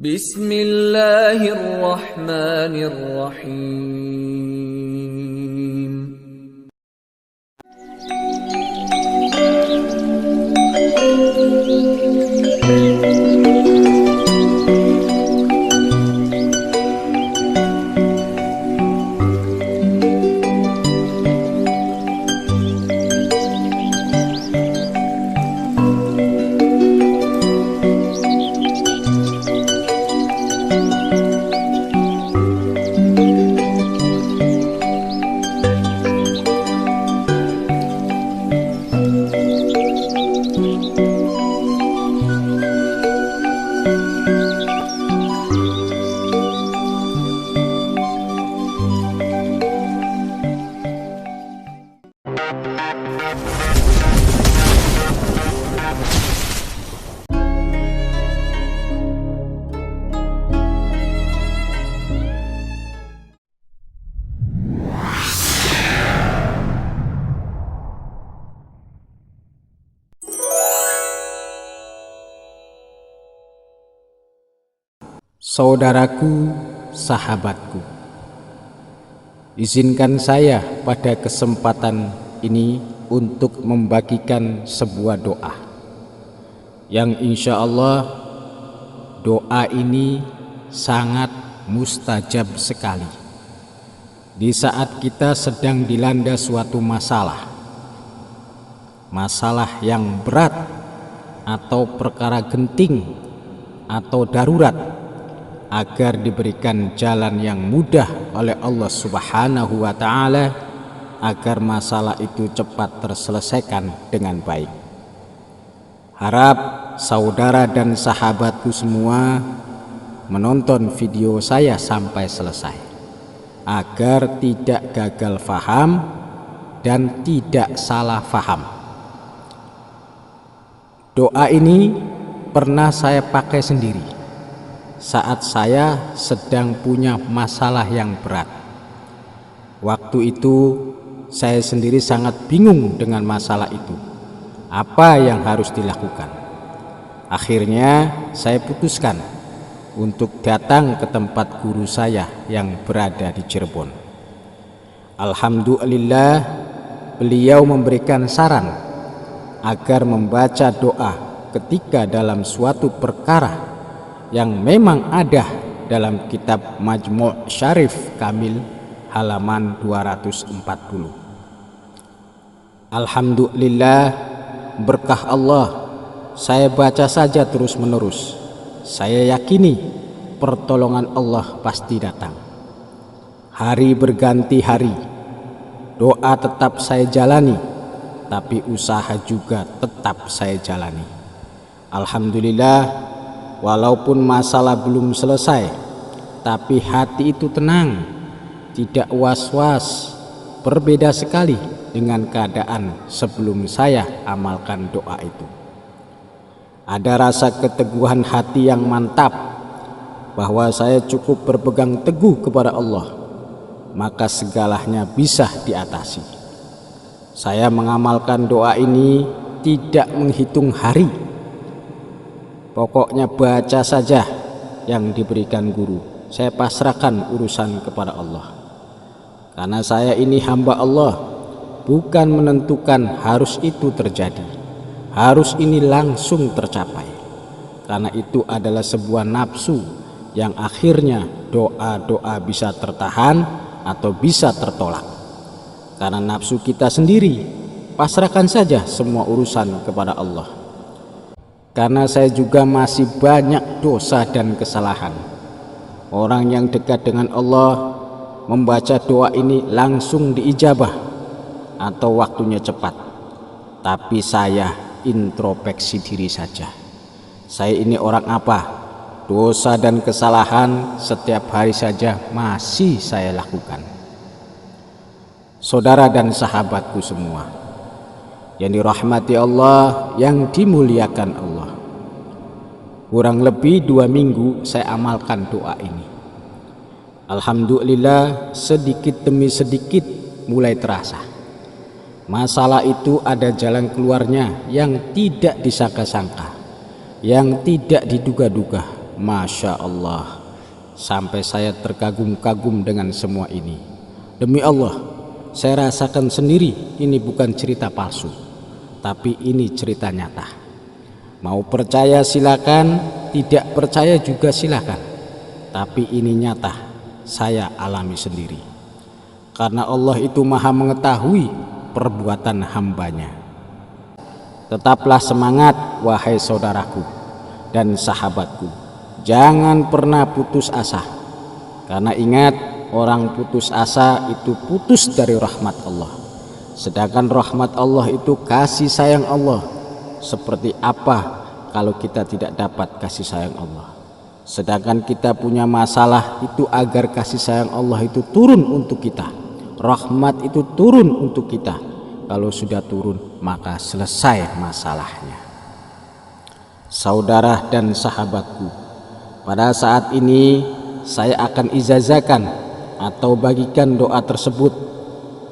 Bismillahirrahmanirrahim. Saudaraku, sahabatku, izinkan saya pada kesempatan ini untuk membagikan sebuah doa yang insya Allah doa ini sangat mustajab sekali di saat kita sedang dilanda suatu masalah yang berat atau perkara genting atau darurat, agar diberikan jalan yang mudah oleh Allah Subhanahu wa Ta'ala agar masalah itu cepat terselesaikan dengan baik. Harap saudara dan sahabatku semua menonton video saya sampai selesai agar tidak gagal faham dan tidak salah faham. Doa ini pernah saya pakai sendiri saat saya sedang punya masalah yang berat. Waktu itu saya sendiri sangat bingung dengan masalah itu. Apa yang harus dilakukan? Akhirnya saya putuskan untuk datang ke tempat guru saya yang berada di Cirebon. Alhamdulillah, beliau memberikan saran agar membaca doa ketika dalam suatu perkara yang memang ada dalam kitab Majmu' Syarif Kamil halaman 240. Alhamdulillah, berkah Allah, saya baca saja terus menerus. Saya yakini pertolongan Allah pasti datang. Hari berganti hari, doa tetap saya jalani, tapi usaha juga tetap saya jalani. Alhamdulillah, walaupun masalah belum selesai, tapi hati itu tenang, tidak was-was. Berbeda sekali dengan keadaan sebelum saya amalkan doa itu. Ada rasa keteguhan hati yang mantap bahwa saya cukup berpegang teguh kepada Allah, maka segalanya bisa diatasi. Saya mengamalkan doa ini tidak menghitung hari. Pokoknya baca saja yang diberikan guru. Saya pasrahkan urusan kepada Allah. Karena saya ini hamba Allah, bukan menentukan harus itu terjadi, harus ini langsung tercapai. Karena itu adalah sebuah nafsu yang akhirnya doa-doa bisa tertahan atau bisa tertolak. Karena nafsu kita sendiri, pasrahkan saja semua urusan kepada Allah. Karena saya juga masih banyak dosa dan kesalahan. Orang yang dekat dengan Allah membaca doa ini langsung diijabah atau waktunya cepat. Tapi saya introspeksi diri saja. Saya ini orang apa? Dosa dan kesalahan setiap hari saja masih saya lakukan. Saudara dan sahabatku semua yang dirahmati Allah, yang dimuliakan Allah, kurang lebih 2 minggu saya amalkan doa ini. Alhamdulillah, sedikit demi sedikit mulai terasa. Masalah itu ada jalan keluarnya yang tidak disangka-sangka, yang tidak diduga-duga, Masya Allah, sampai saya terkagum-kagum dengan semua ini. Demi Allah, saya rasakan sendiri ini bukan cerita palsu, tapi ini cerita nyata. Mau percaya silakan, tidak percaya juga silakan, tapi ini nyata, saya alami sendiri. Karena Allah itu maha mengetahui perbuatan hambanya. Tetaplah semangat wahai saudaraku dan sahabatku, jangan pernah putus asa. Karena ingat, orang putus asa itu putus dari rahmat Allah. Sedangkan rahmat Allah itu kasih sayang Allah. Seperti apa kalau kita tidak dapat kasih sayang Allah? Sedangkan kita punya masalah itu agar kasih sayang Allah itu turun untuk kita, rahmat itu turun untuk kita. Kalau sudah turun, maka selesai masalahnya. Saudara dan sahabatku, pada saat ini saya akan ijazahkan atau bagikan doa tersebut,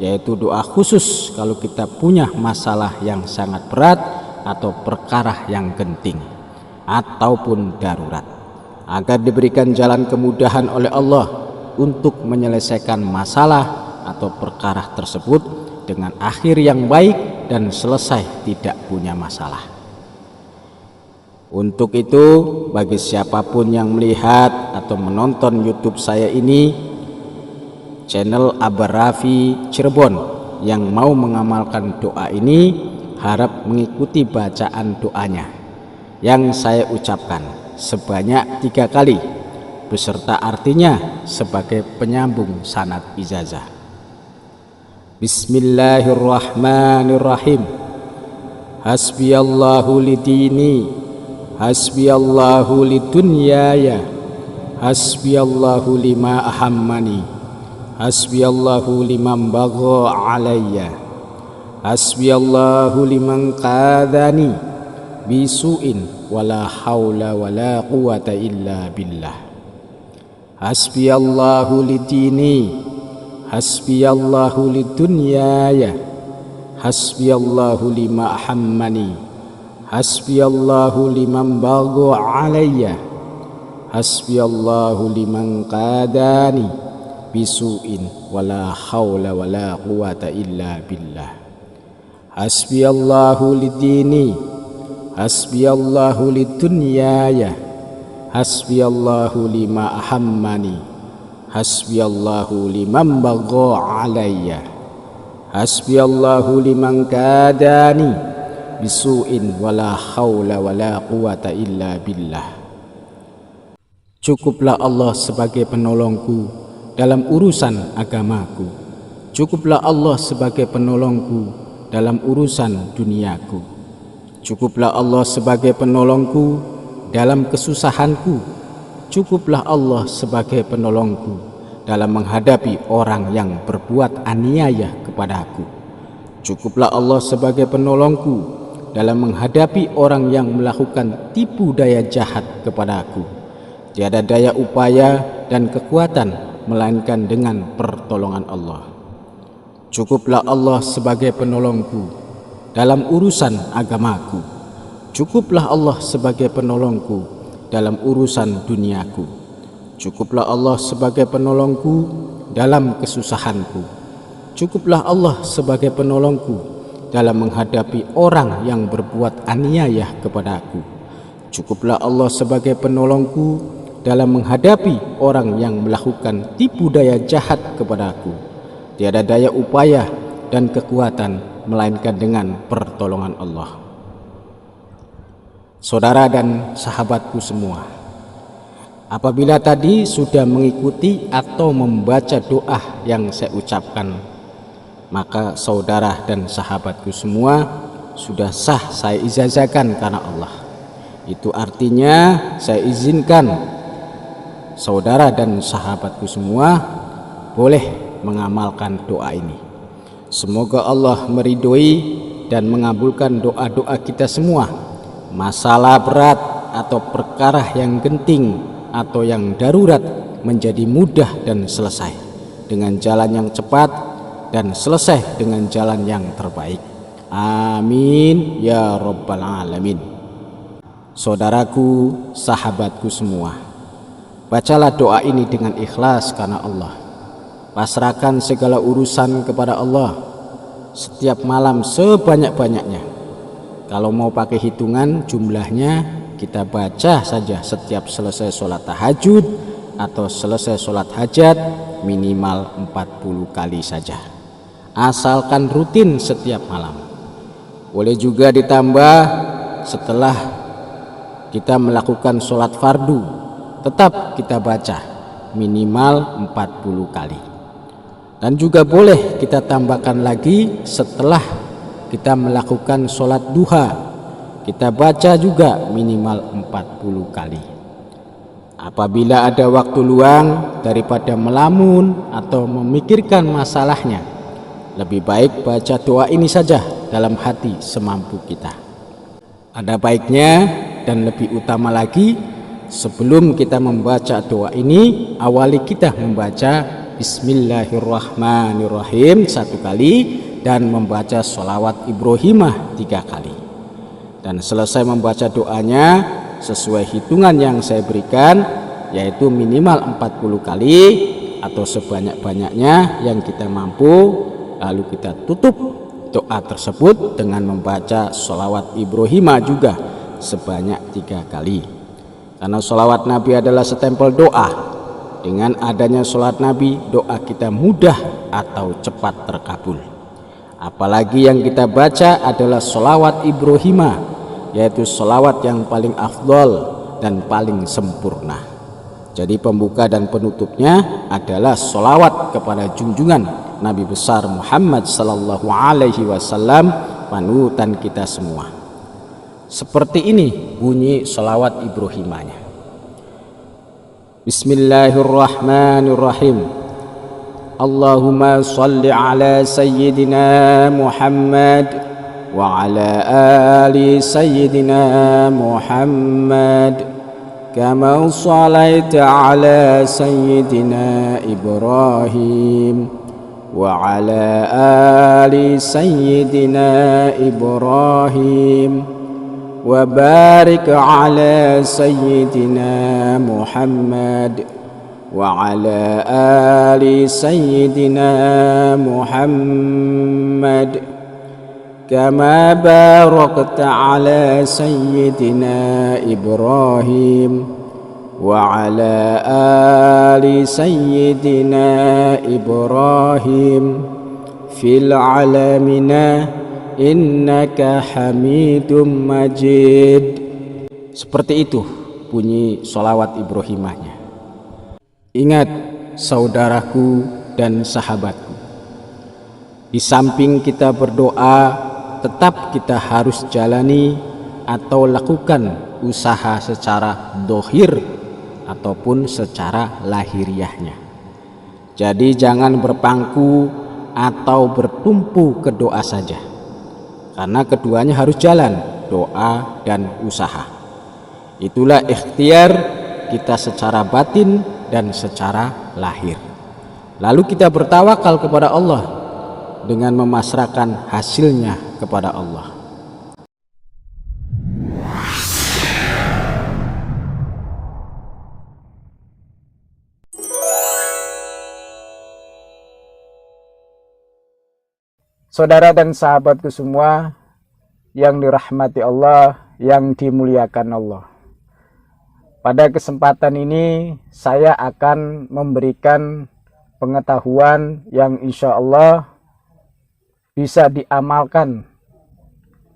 yaitu doa khusus kalau kita punya masalah yang sangat berat atau perkara yang genting ataupun darurat, agar diberikan jalan kemudahan oleh Allah untuk menyelesaikan masalah atau perkara tersebut dengan akhir yang baik dan selesai tidak punya masalah. Untuk itu, bagi siapapun yang melihat atau menonton YouTube saya ini, channel Abah Rafi Cirebon, yang mau mengamalkan doa ini, harap mengikuti bacaan doanya yang saya ucapkan sebanyak 3 kali, beserta artinya sebagai penyambung sanad ijazah. Bismillahirrahmanirrahim. Hasbiyallahu lidini, hasbiyallahu lidunyaya, hasbiyallahu lima ahammani, hasbiyallahu liman bagha alayya, hasbiyallahu liman qadani bisu'in wala haula wala quwata illa billah. Hasbiyallahu lidini, hasbiyallahu lidunyaya, hasbiyallahu lima ahammani, hasbiyallahu liman bagha alayya, hasbiyallahu liman qadani bisu'in wala haula wala quwata illa billah. Hasbiyallahu lidini, hasbiyallahu lidunyaya, hasbiyallahu lima ahammani, hasbiyallahu liman bagha alayya, hasbiyallahu liman kadani bisu'in wala haula wala quwata illa billah. Cukuplah Allah sebagai penolongku dalam urusan agamaku. Cukuplah Allah sebagai penolongku dalam urusan duniaku. Cukuplah Allah sebagai penolongku dalam kesusahanku. Cukuplah Allah sebagai penolongku dalam menghadapi orang yang berbuat aniaya kepadaku. Cukuplah Allah sebagai penolongku dalam menghadapi orang yang melakukan tipu daya jahat kepadaku. Tiada daya upaya dan kekuatan melainkan dengan pertolongan Allah. Cukuplah Allah sebagai penolongku dalam urusan agamaku. Cukuplah Allah sebagai penolongku dalam urusan duniaku. Cukuplah Allah sebagai penolongku dalam kesusahanku. Cukuplah Allah sebagai penolongku dalam menghadapi orang yang berbuat aniaya kepadaku. Cukuplah Allah sebagai penolongku dalam menghadapi orang yang melakukan tipu daya jahat kepadaku. Tiada daya upaya dan kekuatan melainkan dengan pertolongan Allah. Saudara dan sahabatku semua, apabila tadi sudah mengikuti atau membaca doa yang saya ucapkan, maka saudara dan sahabatku semua sudah sah saya ijazahkan karena Allah. Itu artinya saya izinkan saudara dan sahabatku semua boleh mengamalkan doa ini. Semoga Allah meridhoi dan mengabulkan doa-doa kita semua. Masalah berat atau perkara yang genting atau yang darurat menjadi mudah dan selesai dengan jalan yang cepat dan selesai dengan jalan yang terbaik. Amin ya rabbal alamin. Saudaraku, sahabatku semua, bacalah doa ini dengan ikhlas karena Allah. Pasrahkan segala urusan kepada Allah setiap malam sebanyak-banyaknya. Kalau mau pakai hitungan jumlahnya, kita baca saja setiap selesai sholat tahajud atau selesai sholat hajat minimal 40 kali saja, asalkan rutin setiap malam. Boleh juga ditambah setelah kita melakukan sholat fardu, tetap kita baca minimal 40 kali. Dan juga boleh kita tambahkan lagi setelah kita melakukan sholat duha, kita baca juga minimal 40 kali. Apabila ada waktu luang, daripada melamun atau memikirkan masalahnya, lebih baik baca doa ini saja dalam hati semampu kita. Ada baiknya dan lebih utama lagi, sebelum kita membaca doa ini, awali kita membaca Bismillahirrahmanirrahim 1 kali dan membaca sholawat Ibrahimah 3 kali. Dan selesai membaca doanya sesuai hitungan yang saya berikan, yaitu minimal 40 kali atau sebanyak-banyaknya yang kita mampu. Lalu kita tutup doa tersebut dengan membaca sholawat Ibrahimah juga sebanyak 3 kali. Karena sholawat Nabi adalah setempel doa. Dengan adanya sholat Nabi, doa kita mudah atau cepat terkabul. Apalagi yang kita baca adalah sholawat Ibrahimah, yaitu sholawat yang paling afdol dan paling sempurna. Jadi pembuka dan penutupnya adalah sholawat kepada junjungan Nabi besar Muhammad sallallahu alaihi wasallam, panutan kita semua. Seperti ini bunyi sholawat Ibrahimahnya. Bismillahirrahmanirrahim. Allahumma salli ala sayyidina Muhammad wa ala ali sayyidina Muhammad kama sallaita ala sayyidina Ibrahim wa ala ali sayyidina Ibrahim wa barik ala sayyidina Muhammad wa ala ali sayyidina Muhammad kama barakta ala sayyidina Ibrahim wa ala ali sayyidina Ibrahim fil alamina innaka hamidum majid. Seperti itu bunyi sholawat Ibrahimahnya. Ingat saudaraku dan sahabatku, di samping kita berdoa, tetap kita harus jalani atau lakukan usaha secara dohir ataupun secara lahiriahnya. Jadi jangan berpangku atau bertumpu ke doa saja, karena keduanya harus jalan, doa dan usaha. Itulah ikhtiar kita secara batin dan secara lahir. Lalu kita bertawakal kepada Allah dengan memasrahkan hasilnya kepada Allah. Saudara dan sahabatku semua yang dirahmati Allah, yang dimuliakan Allah. Pada kesempatan ini saya akan memberikan pengetahuan yang insya Allah bisa diamalkan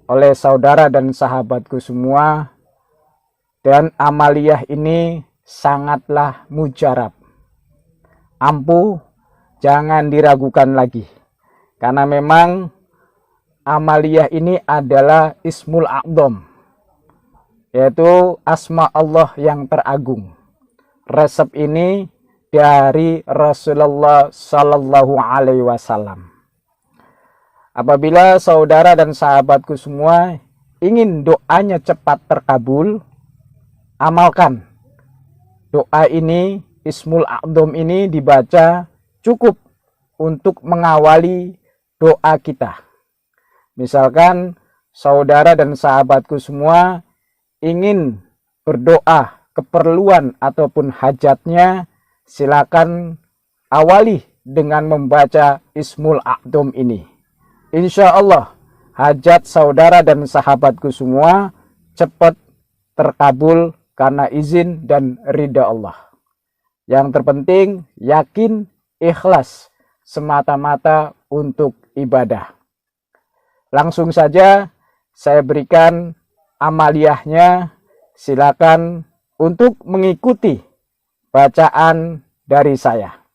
oleh saudara dan sahabatku semua, dan amaliyah ini sangatlah mujarab, ampuh, jangan diragukan lagi, karena memang amaliyah ini adalah Ismul A'dham, yaitu asma Allah yang teragung. Resep ini dari Rasulullah Sallallahu Alaihi Wasallam. Apabila saudara dan sahabatku semua ingin doanya cepat terkabul, amalkan doa ini. Ismul A'dham ini dibaca cukup untuk mengawali doa kita. Misalkan saudara dan sahabatku semua ingin berdoa keperluan ataupun hajatnya, silakan awali dengan membaca Ismul A'dham ini. Insya Allah hajat saudara dan sahabatku semua cepat terkabul karena izin dan ridha Allah. Yang terpenting yakin, ikhlas, semata-mata untuk ibadah. Langsung saja saya berikan amaliyahnya, silakan untuk mengikuti bacaan dari saya.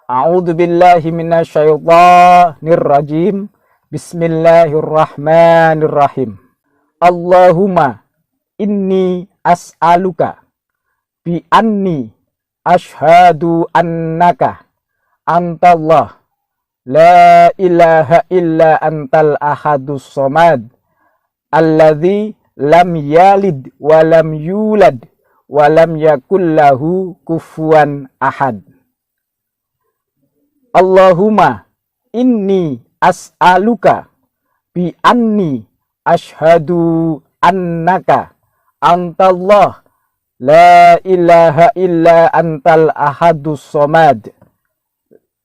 A'udzu billahi minasyaitonir rajim. Bismillahirrahmanirrahim. Allahumma inni as'aluka bi anni asyhadu annaka antallah la ilaha illa antal ahadus somad alladzi lam yalid wa lam yulad wa lam yakul lahu kufuwan ahad. Allahumma inni as'aluka bi anni asyhadu annaka antallah la ilaha illa antal ahadus somad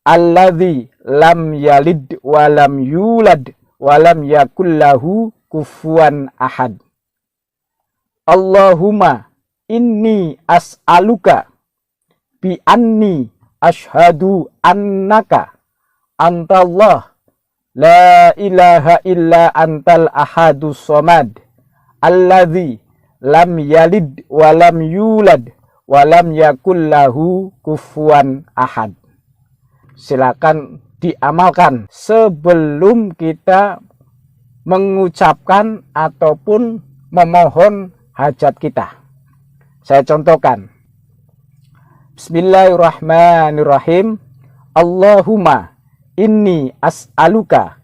alladzi lam yalid wa lam yulad wa lam yakul lahu kufuwan ahad. Allahumma inni as'aluka bi anni asyhadu annaka antallah la ilaha illa antal ahadus somad alladzi lam yalid wa lam yulad wa lam yakul lahu kufuwan ahad. Silakan diamalkan sebelum kita mengucapkan ataupun memohon hajat kita. Saya contohkan. Bismillahirrahmanirrahim. Allahumma inni as'aluka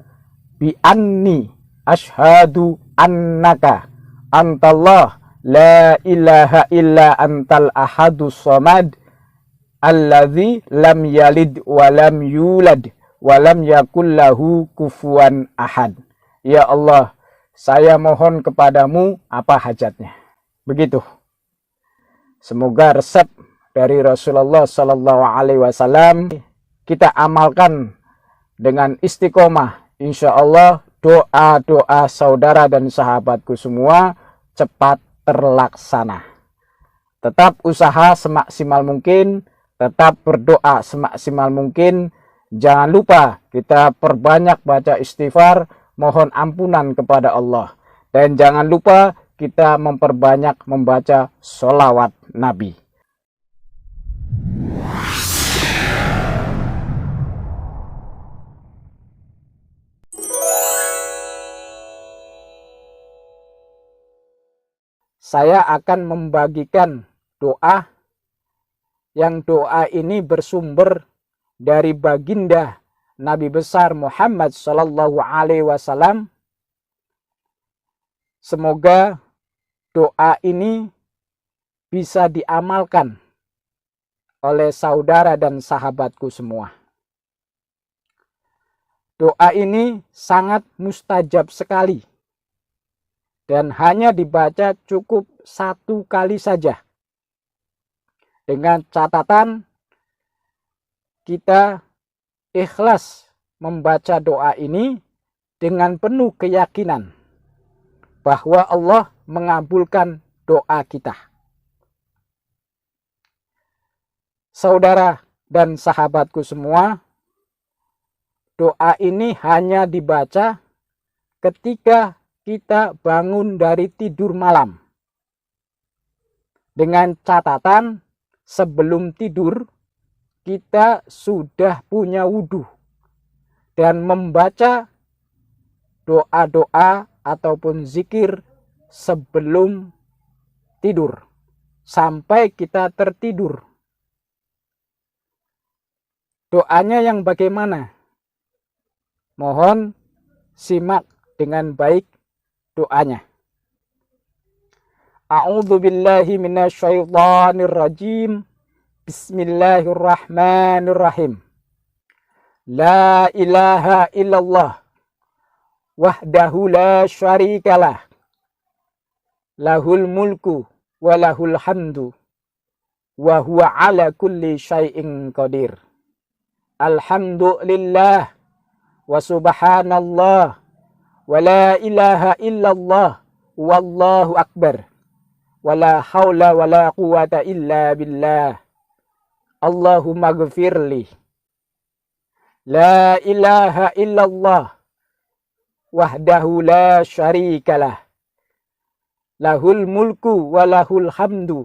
bi anni asyhadu annaka antallah la ilaha illa antal ahadus somad alladzi lam yalid wa lam yulad wa lam yakul lahu kufuwan ahad. Ya Allah, saya mohon kepadamu apa hajatnya. Begitu. Semoga resep dari Rasulullah Sallallahu Alaihi Wasallam kita amalkan dengan istiqomah. Insya Allah doa-doa saudara dan sahabatku semua cepat terlaksana. Tetap usaha semaksimal mungkin, tetap berdoa semaksimal mungkin. Jangan lupa kita perbanyak baca istighfar, mohon ampunan kepada Allah. Dan jangan lupa kita memperbanyak membaca sholawat Nabi. Saya akan membagikan doa yang doa ini bersumber dari baginda Nabi besar Muhammad Sallallahu Alaihi Wasallam. Semoga doa ini bisa diamalkan oleh saudara dan sahabatku semua. Doa ini sangat mustajab sekali dan hanya dibaca cukup satu kali saja. Dengan catatan kita ikhlas membaca doa ini dengan penuh keyakinan bahwa Allah mengabulkan doa kita. Saudara dan sahabatku semua, doa ini hanya dibaca ketika kita bangun dari tidur malam. Dengan catatan sebelum tidur kita sudah punya wudhu dan membaca doa-doa ataupun zikir sebelum tidur sampai kita tertidur. Doanya yang bagaimana? Mohon simak dengan baik doanya. A'udzu billahi minasyaitonir rajim. Bismillahirrahmanirrahim. La ilaha illallah wahdahu la syarikalah lahul mulku wa lahul hamdu wa huwa ala kulli syai'in qadir. Alhamdulillah wa subhanallah wa la ilaha illallah wallahu akbar wa la hawla wa la quwata illa billah. Allahumma gfirli. La ilaha illallah wahdahu la syarikalah. Lahul mulku wa lahul hamdu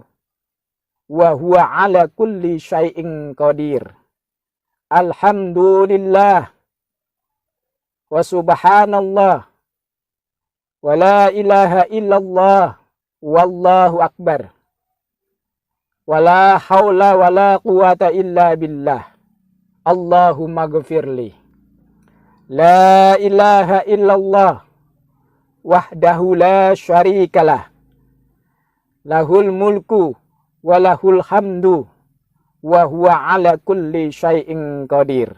wa huwa ala kulli syai'in qadir. Alhamdulillah wa subhanallah wa la ilaha illallah wallahu akbar wa la hawla wa la quwata illa billah. Allahumma gfirli. La ilaha illallah wahdahu la syarikalah. Lahul mulku wa lahul hamdu wa huwa ala kulli syai'in qadir.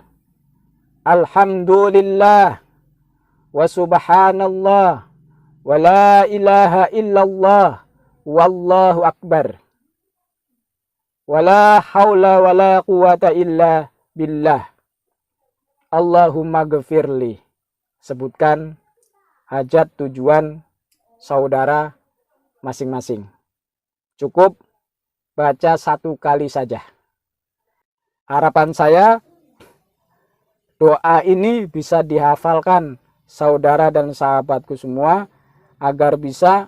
Alhamdulillah wa subhanallah wa la ilaha illallah wallahu akbar wa la hawla wa la quwata illa billah. Allahumma gfirli. Sebutkan hajat tujuan saudara masing-masing. Cukup baca 1 kali saja. Harapan saya doa ini bisa dihafalkan saudara dan sahabatku semua agar bisa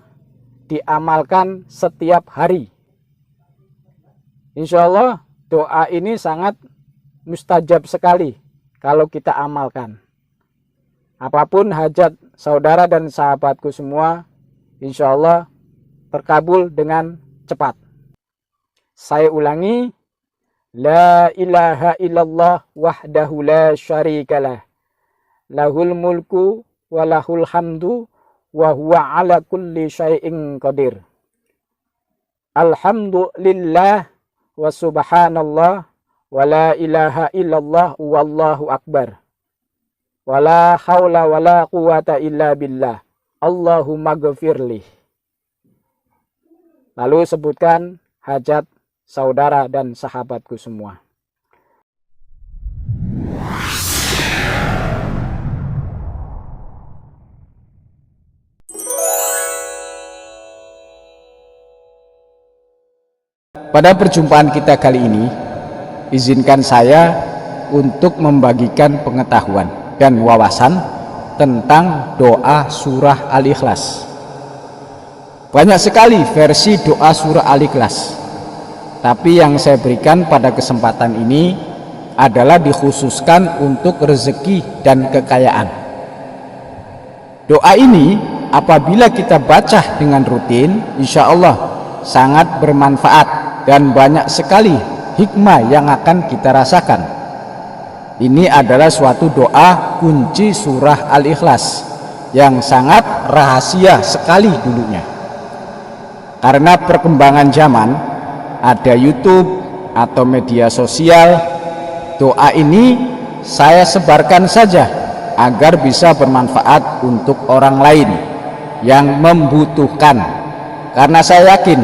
diamalkan setiap hari. Insya Allah doa ini sangat mustajab sekali kalau kita amalkan. Apapun hajat saudara dan sahabatku semua, insya Allah terkabul dengan cepat. Saya ulangi. La ilaha illallah wahdahu la syarikalah. Lahul mulku wa lahul hamdu wa huwa ala kulli syai'in qadir. Alhamdulillah wa subhanallah wa la ilaha illallah wallahu akbar wa la hawla wa la quwata illa billah. Allahumma gfirli. Lalu sebutkan hajat saudara dan sahabatku semua. Pada perjumpaan kita kali ini, izinkan saya untuk membagikan pengetahuan dan wawasan tentang doa surah Al-Ikhlas. Banyak sekali versi doa surah Al-Ikhlas, tapi yang saya berikan pada kesempatan ini adalah dikhususkan untuk rezeki dan kekayaan. Doa ini apabila kita baca dengan rutin, insya Allah sangat bermanfaat dan banyak sekali hikmah yang akan kita rasakan. Ini adalah suatu doa kunci surah Al-Ikhlas yang sangat rahasia sekali dulunya. Karena perkembangan zaman, ada YouTube atau media sosial, doa ini saya sebarkan saja agar bisa bermanfaat untuk orang lain yang membutuhkan. Karena saya yakin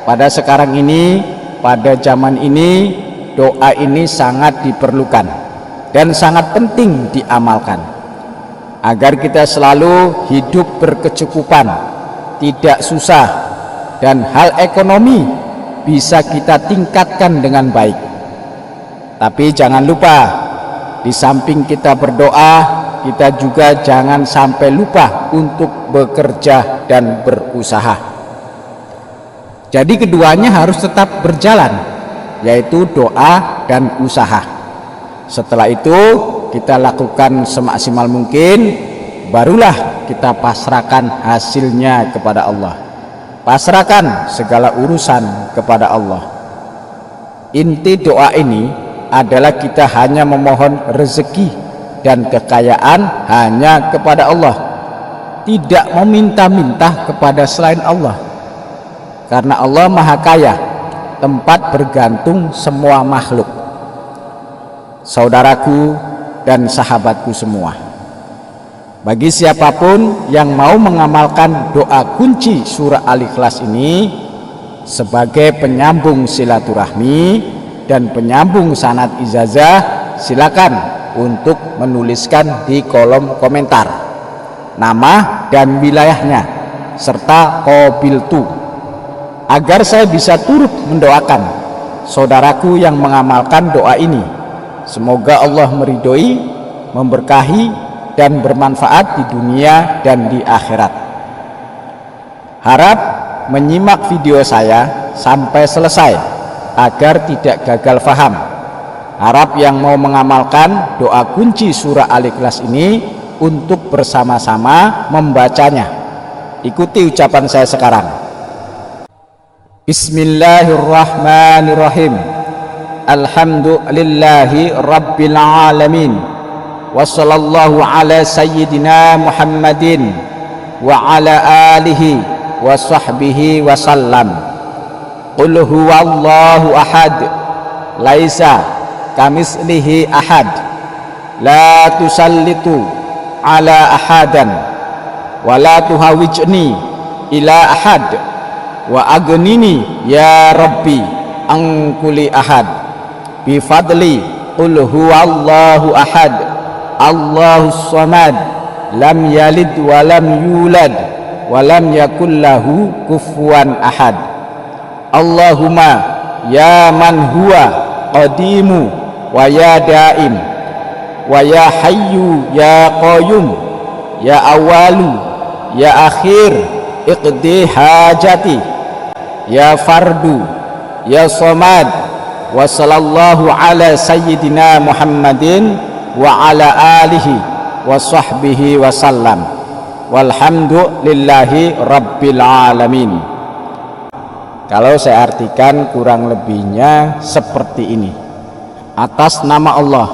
pada sekarang ini, pada zaman ini, doa ini sangat diperlukan dan sangat penting diamalkan agar kita selalu hidup berkecukupan, tidak susah, dan hal ekonomi bisa kita tingkatkan dengan baik. Tapi jangan lupa, di samping kita berdoa, kita juga jangan sampai lupa untuk bekerja dan berusaha. Jadi keduanya harus tetap berjalan, yaitu doa dan usaha. Setelah itu kita lakukan semaksimal mungkin, barulah kita pasrahkan hasilnya kepada Allah. Pasrahkan segala urusan kepada Allah. Inti doa ini adalah kita hanya memohon rezeki dan kekayaan hanya kepada Allah, tidak meminta-minta kepada selain Allah. Karena Allah Maha Kaya, tempat bergantung semua makhluk. Saudaraku dan sahabatku semua, Bagi siapapun yang mau mengamalkan doa kunci surah Al-Ikhlas ini sebagai penyambung silaturahmi dan penyambung sanad ijazah, silakan untuk menuliskan di kolom komentar nama dan wilayahnya serta qabiltu, agar saya bisa turut mendoakan saudaraku yang mengamalkan doa ini. Semoga Allah meridhoi, memberkahi dan bermanfaat di dunia dan di akhirat. Harap menyimak video saya sampai selesai agar tidak gagal faham. Harap yang mau mengamalkan doa kunci surah Al-Ikhlas ini untuk bersama-sama membacanya. Ikuti ucapan saya sekarang. Bismillahirrahmanirrahim. Alhamdulillahi rabbil alamin. Wassallallahu ala sayyidina Muhammadin wa ala alihi wa sahbihi wa sallam. Qul huwallahu ahad, laisa kamislihi ahad, la tusallitu ala ahadan wa la tuhawijni ila ahad, wa agnini ya rabbi an kulli ahad bi fadli. Qul huwallahu ahad, Allahus samad, lam yalid wa lam yulad wa lam yakul lahu kufuwan ahad. Allahumma ya man huwa qadimu wa ya daim wa ya hayyu ya qayyum ya awalu ya akhir, iqdi hajati ya fardu ya samad. Wa sallallahu ala sayyidina Muhammadin wa ala alihi wa sahbihi wa sallam. Walhamdulillahi rabbil alamin. Kalau saya artikan kurang lebihnya seperti ini: atas nama Allah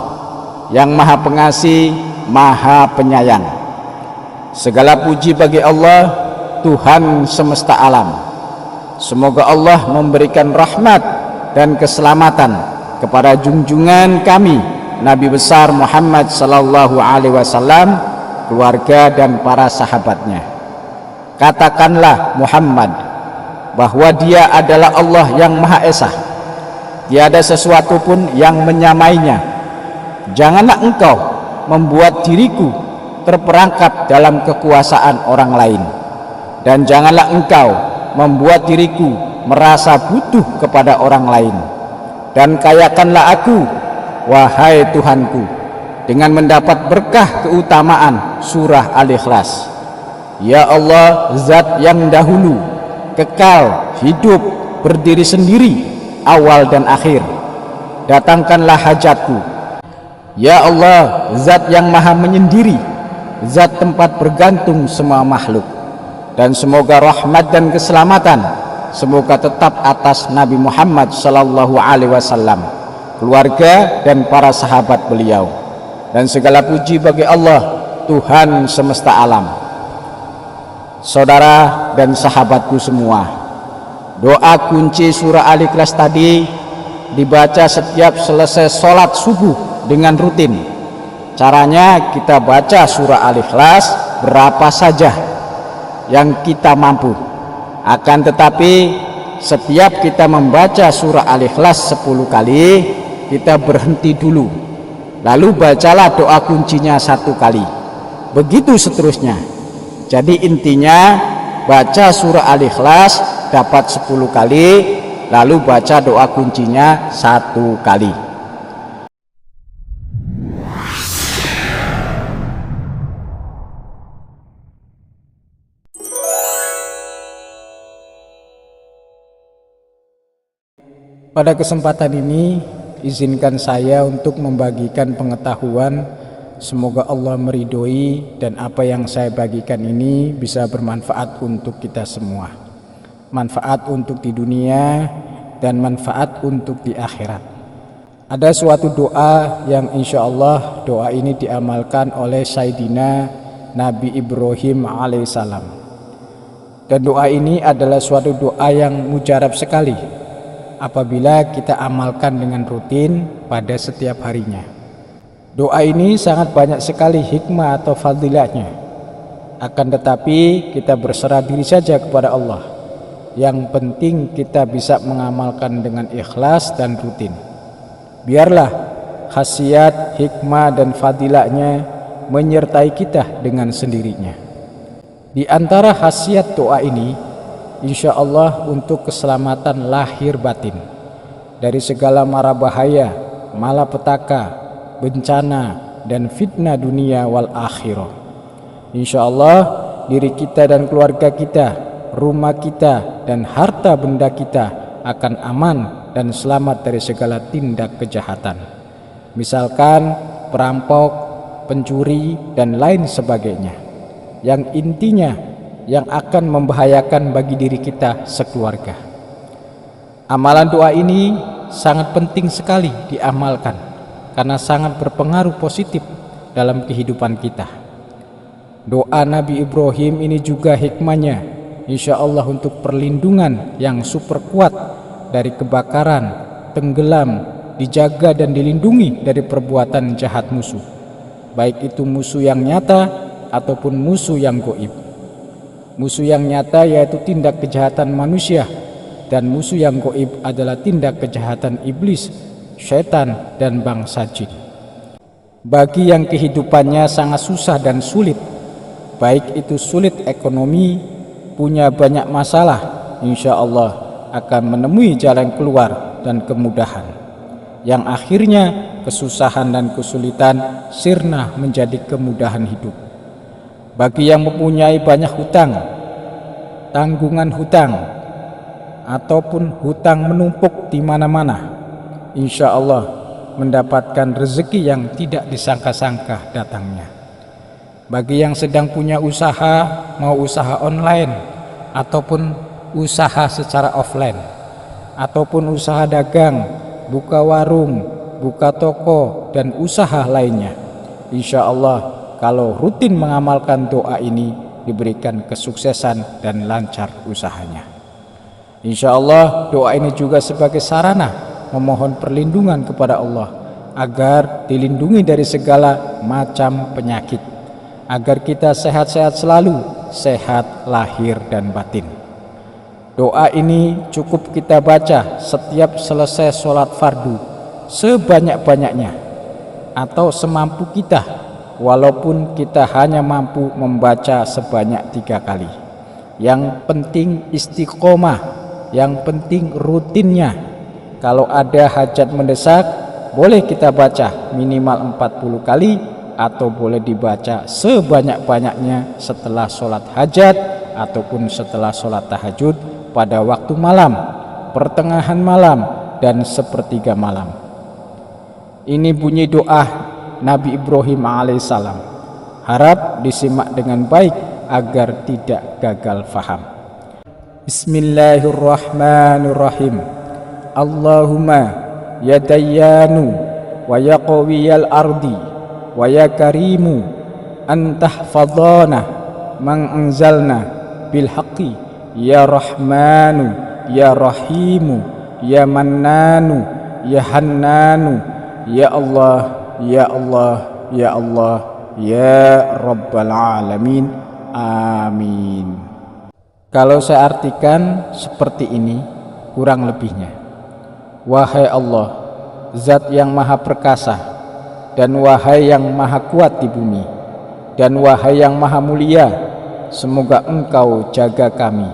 yang maha pengasih, maha penyayang, segala puji bagi Allah, Tuhan semesta alam. Semoga Allah memberikan rahmat dan keselamatan kepada junjungan kami Nabi besar Muhammad sallallahu alaihi wasallam, keluarga dan para sahabatnya. Katakanlah Muhammad bahwa dia adalah Allah yang Maha Esa, tiada sesuatu pun yang menyamainya. Janganlah engkau membuat diriku terperangkap dalam kekuasaan orang lain, dan janganlah engkau membuat diriku merasa butuh kepada orang lain. Dan kayakanlah aku, wahai Tuhanku, dengan mendapat berkah keutamaan surah Al-Ikhlas. Ya Allah, zat yang dahulu, kekal, hidup, berdiri sendiri, awal dan akhir, datangkanlah hajatku. Ya Allah, zat yang maha menyendiri, zat tempat bergantung semua makhluk. Dan semoga rahmat dan keselamatan semoga tetap atas Nabi Muhammad sallallahu alaihi wasallam, keluarga dan para sahabat beliau. Dan segala puji bagi Allah, Tuhan semesta alam. Saudara dan sahabatku semua, doa kunci surah Al-Ikhlas tadi dibaca setiap selesai sholat subuh dengan rutin. Caranya kita baca surah Al-Ikhlas berapa saja yang kita mampu. Akan tetapi setiap kita membaca surah Al-Ikhlas 10 kali, kita berhenti dulu, lalu bacalah doa kuncinya 1 kali, begitu seterusnya. Jadi intinya baca surah Al-Ikhlas dapat 10 kali, lalu baca doa kuncinya 1 kali. Pada kesempatan ini, izinkan saya untuk membagikan pengetahuan. Semoga Allah meridhoi dan apa yang saya bagikan ini bisa bermanfaat untuk kita semua. Manfaat untuk di dunia dan manfaat untuk di akhirat. Ada suatu doa yang insya Allah doa ini diamalkan oleh Sayyidina Nabi Ibrahim alaihissalam. Dan doa ini adalah suatu doa yang mujarab sekali apabila kita amalkan dengan rutin pada setiap harinya. Doa ini sangat banyak sekali hikmah atau fadilahnya. Akan tetapi kita berserah diri saja kepada Allah. Yang penting kita bisa mengamalkan dengan ikhlas dan rutin. Biarlah khasiat, hikmah dan fadilahnya menyertai kita dengan sendirinya. Di antara khasiat doa ini, insya Allah untuk keselamatan lahir batin dari segala mara bahaya, malapetaka, bencana dan fitnah dunia wal akhirah. Insya Allah diri kita dan keluarga kita, rumah kita dan harta benda kita akan aman dan selamat dari segala tindak kejahatan, misalkan perampok, pencuri dan lain sebagainya, yang intinya yang akan membahayakan bagi diri kita sekeluarga. Amalan doa ini sangat penting sekali diamalkan karena sangat berpengaruh positif dalam kehidupan kita. Doa Nabi Ibrahim ini juga hikmahnya insya Allah untuk perlindungan yang super kuat dari kebakaran, tenggelam, dijaga dan dilindungi dari perbuatan jahat musuh, baik itu musuh yang nyata ataupun musuh yang gaib. Musuh yang nyata yaitu tindak kejahatan manusia, dan musuh yang gaib adalah tindak kejahatan iblis, syaitan dan bangsa jin. Bagi yang kehidupannya sangat susah dan sulit, baik itu sulit ekonomi, punya banyak masalah, insya Allah akan menemui jalan keluar dan kemudahan, yang akhirnya kesusahan dan kesulitan sirna menjadi kemudahan hidup. Bagi yang mempunyai banyak hutang, tanggungan hutang, ataupun hutang menumpuk di mana-mana, insya Allah mendapatkan rezeki yang tidak disangka-sangka datangnya. Bagi yang sedang punya usaha, mau usaha online ataupun usaha secara offline, ataupun usaha dagang, buka warung, buka toko dan usaha lainnya, insya Allah kalau rutin mengamalkan doa ini diberikan kesuksesan dan lancar usahanya. Insya Allah doa ini juga sebagai sarana memohon perlindungan kepada Allah agar dilindungi dari segala macam penyakit, agar kita sehat-sehat selalu, sehat lahir dan batin. Doa ini cukup kita baca setiap selesai sholat fardu sebanyak-banyaknya atau semampu kita, walaupun kita hanya mampu membaca sebanyak 3 kali. Yang penting istiqomah, yang penting rutinnya. Kalau ada hajat mendesak, boleh kita baca minimal 40 kali atau boleh dibaca sebanyak-banyaknya setelah sholat hajat ataupun setelah sholat tahajud pada waktu malam, pertengahan malam dan sepertiga malam. Ini bunyi doa Nabi Ibrahim alaihissalam. Harap disimak dengan baik agar tidak gagal faham. Bismillahirrahmanirrahim. Allahumma ya dayyanu wa ya qawiyal ardi wa ya karimu antahfadhana man anzalna bil haqqi ya Rahmanu ya Rahimu ya Mannanu ya Hannanu ya Allah ya Allah ya Allah ya Rabbal Alamin. Amin. Kalau saya artikan seperti ini kurang lebihnya: wahai Allah, zat yang maha perkasa, dan wahai yang maha kuat di bumi, dan wahai yang maha mulia, semoga Engkau jaga kami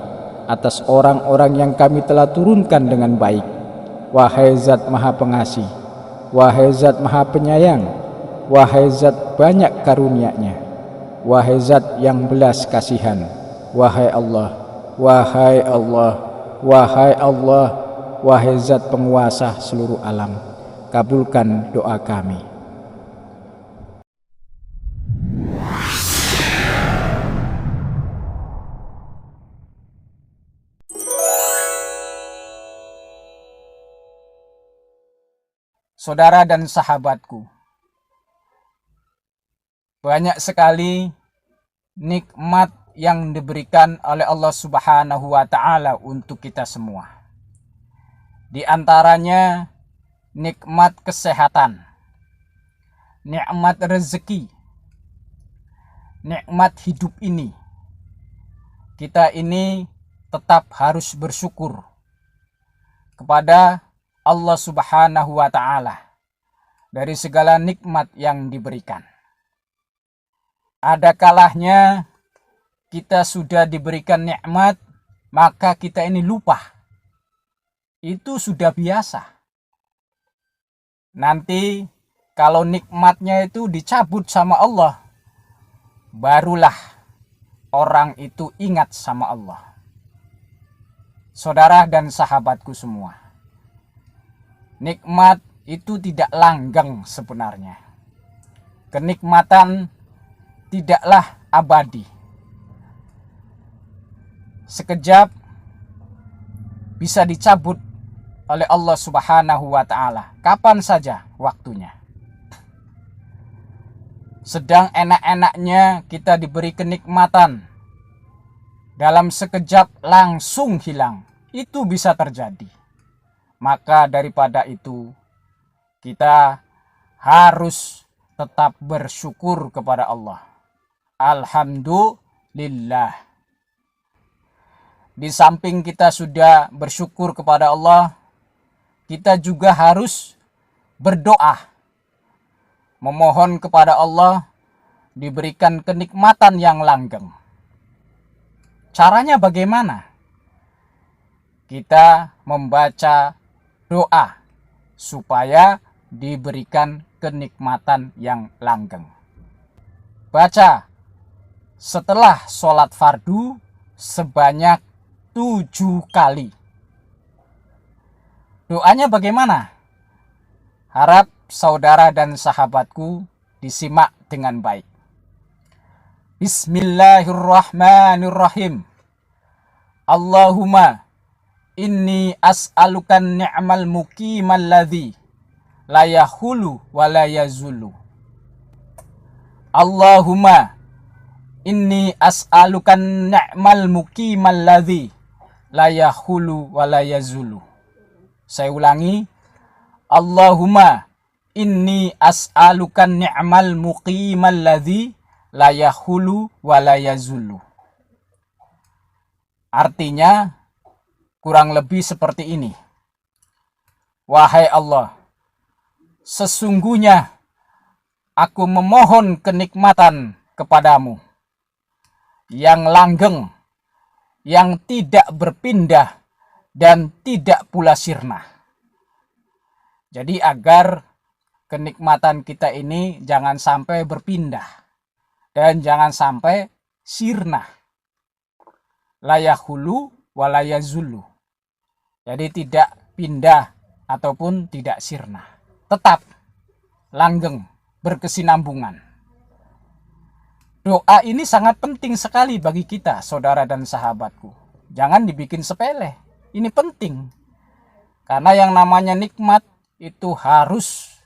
atas orang-orang yang kami telah turunkan dengan baik. Wahai zat maha pengasih, wahai zat maha penyayang, wahai zat banyak karunia-Nya, wahai zat yang belas kasihan, wahai Allah, wahai Allah, wahai Allah, wahai zat penguasa seluruh alam, kabulkan doa kami. Saudara dan sahabatku, banyak sekali nikmat yang diberikan oleh Allah Subhanahu wa Ta'ala untuk kita semua. Di antaranya nikmat kesehatan. nikmat rezeki, nikmat hidup ini, kita ini tetap harus bersyukur kepada Allah Subhanahu wa Ta'ala dari segala nikmat yang diberikan. Ada kalahnya kita sudah diberikan nikmat, maka kita ini lupa. Itu sudah biasa. Nanti kalau nikmatnya itu dicabut sama Allah, barulah orang itu ingat sama Allah. Saudara dan sahabatku semua, nikmat itu tidak langgeng sebenarnya. Kenikmatan tidaklah abadi. Sekejap bisa dicabut oleh Allah Subhanahu wa Ta'ala, kapan saja waktunya. Sedang enak-enaknya kita diberi kenikmatan, dalam sekejap langsung hilang. Itu bisa terjadi. Maka daripada itu, kita harus tetap bersyukur kepada Allah. Alhamdulillah. Di samping kita sudah bersyukur kepada Allah, kita juga harus berdoa, memohon kepada Allah diberikan kenikmatan yang langgeng. Caranya bagaimana? Kita membaca doa supaya diberikan kenikmatan yang langgeng. Baca setelah sholat fardu sebanyak 7 kali. Doanya bagaimana? Harap saudara dan sahabatku disimak dengan baik. Bismillahirrahmanirrahim. Allahumma inni as'alukan ni'mal muqimal ladzi la yahulu wa la yazulu. Allahumma inni as'alukan ni'mal muqimal ladzi la yahulu wa la yazulu. Saya ulangi. Allahumma inni as'alukan ni'mal muqimal ladzi la yahulu wa la yazulu. Artinya kurang lebih seperti ini. Wahai Allah, sesungguhnya aku memohon kenikmatan kepadamu yang langgeng, yang tidak berpindah dan tidak pula sirna. Jadi agar kenikmatan kita ini jangan sampai berpindah dan jangan sampai sirna. La yahulu wa la yazulu. Jadi tidak pindah ataupun tidak sirna. Tetap langgeng, berkesinambungan. Doa ini sangat penting sekali bagi kita, saudara dan sahabatku. Jangan dibikin sepele. Ini penting. Karena yang namanya nikmat itu harus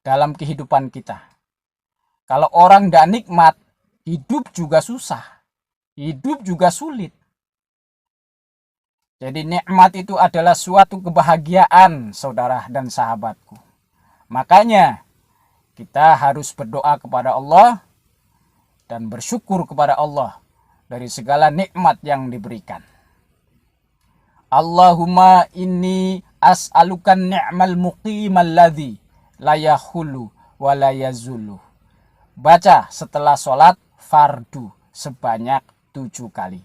dalam kehidupan kita. Kalau orang tidak nikmat, hidup juga susah. Hidup juga sulit. Jadi nikmat itu adalah suatu kebahagiaan, saudara dan sahabatku. Makanya kita harus berdoa kepada Allah dan bersyukur kepada Allah dari segala nikmat yang diberikan. Allahumma inni as'alukan ni'mal muqimal ladzi la yahulu wa la yazulu. Baca setelah sholat fardu sebanyak 7 kali.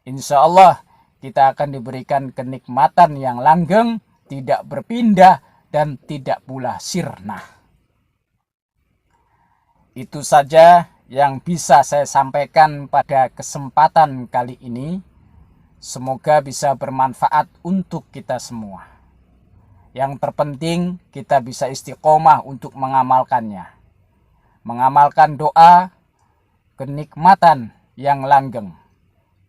Insya Allah kita akan diberikan kenikmatan yang langgeng, tidak berpindah dan tidak pula sirna. Itu saja yang bisa saya sampaikan pada kesempatan kali ini. Semoga bisa bermanfaat untuk kita semua. Yang terpenting kita bisa istiqomah untuk mengamalkannya. Mengamalkan doa, kenikmatan yang langgeng.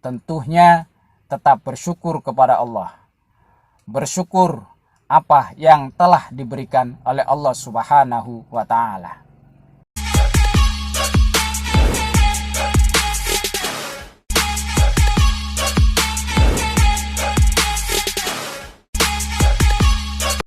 Tentunya tetap bersyukur kepada Allah. Bersyukur apa yang telah diberikan oleh Allah Subhanahu wa Ta'ala.